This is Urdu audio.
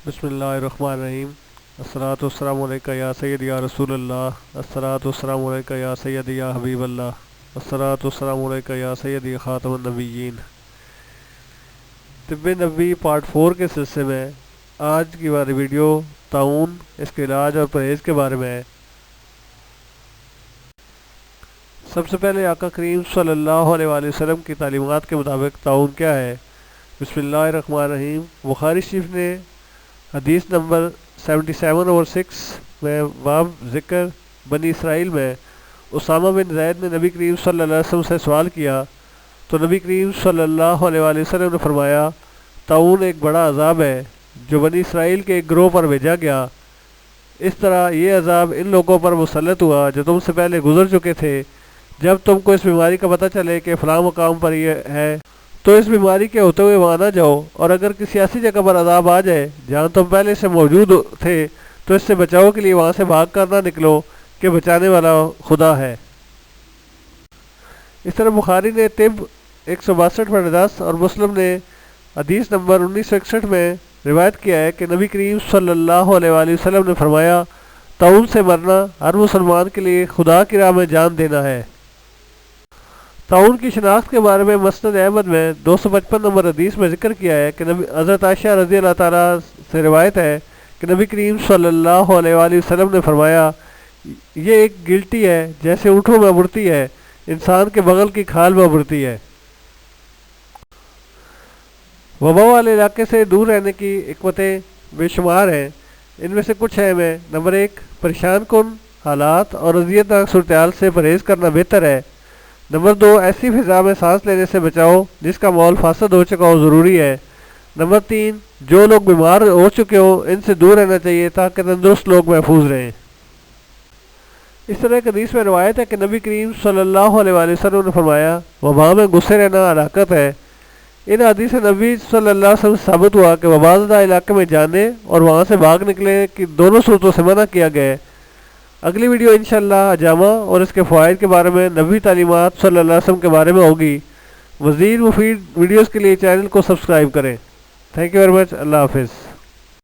بسم اللہ الرحمن الرحیم۔ الصلاۃ والسلام علیکہ یا سیدی یا رسول اللہ، الصلاۃ والسلام علیکہ یا سیدی یا حبیب اللہ، الصلاۃ والسلام علیکہ یا سیدی خاتم النبیین۔ طب نبوی پارٹ 4 کے سلسلے میں آج کی ہماری ویڈیو طاعون، اس کے علاج اور پرہیز کے بارے میں ہے۔ سب سے پہلے آقا کریم صلی اللہ علیہ وآلہ وسلم کی تعلیمات کے مطابق طاعون کیا ہے؟ بسم اللہ الرحمن الرحیم۔ بخاری شریف نے حدیث نمبر 77/6 میں باب ذکر بنی اسرائیل میں اسامہ بن زید نے نبی کریم صلی اللہ علیہ وسلم سے سوال کیا تو نبی کریم صلی اللہ علیہ وآلہ وسلم نے فرمایا، طاعون ایک بڑا عذاب ہے جو بنی اسرائیل کے ایک گروہ پر بھیجا گیا۔ اس طرح یہ عذاب ان لوگوں پر مسلط ہوا جو تم سے پہلے گزر چکے تھے۔ جب تم کو اس بیماری کا پتہ چلے کہ فلاں مقام پر یہ ہے تو اس بیماری کے ہوتے ہوئے وہاں نہ جاؤ، اور اگر کسی ایسی جگہ پر عذاب آ جائے جہاں تم پہلے سے موجود تھے تو اس سے بچاؤ کے لیے وہاں سے بھاگ کر نہ نکلو کہ بچانے والا خدا ہے۔ اس طرح بخاری نے طب 162/10 اور مسلم نے حدیث نمبر 1961 میں روایت کیا ہے کہ نبی کریم صلی اللہ علیہ وآلہ وسلم نے فرمایا، طاعون سے مرنا ہر مسلمان کے لیے خدا کی راہ میں جان دینا ہے۔ طاعون کی شناخت کے بارے میں مسند احمد میں 255 نمبر حدیث میں ذکر کیا ہے کہ حضرت عائشہ رضی اللہ تعالیٰ سے روایت ہے کہ نبی کریم صلی اللہ علیہ وآلہ وسلم نے فرمایا، یہ ایک گلٹی ہے جیسے اونٹوں میں اڑتی ہے، انسان کے بغل کی کھال میں اڑتی ہے۔ وبا والے علاقے سے دور رہنے کی حکمتیں بے شمار ہیں۔ ان میں سے کچھ ہیں میں نمبر 1، پریشان کن حالات اور اذیت ناک صورتحال سے پرہیز کرنا بہتر ہے۔ نمبر 2، ایسی فضا میں سانس لینے سے بچاؤ جس کا ماحول فاسد ہو چکا ہو ضروری ہے۔ نمبر 3، جو لوگ بیمار ہو چکے ہوں ان سے دور رہنا چاہیے تاکہ تندرست لوگ محفوظ رہیں۔ اس طرح ایک حدیث میں روایت ہے کہ نبی کریم صلی اللہ علیہ وآلہ وسلم نے فرمایا، وبا میں گھسے رہنا ہلاکت ہے۔ ان حدیث نبی صلی اللہ علیہ وسلم سے ثابت ہوا کہ وبا زدہ علاقے میں جانے اور وہاں سے بھاگ نکلنے کی دونوں صورتوں سے منع کیا گیا ہے۔ اگلی ویڈیو انشاءاللہ حجامہ اور اس کے فوائد کے بارے میں، نبوی تعلیمات صلی اللہ علیہ وسلم کے بارے میں ہوگی۔ مزید مفید ویڈیوز کے لیے چینل کو سبسکرائب کریں۔ Thank you very much. اللہ حافظ۔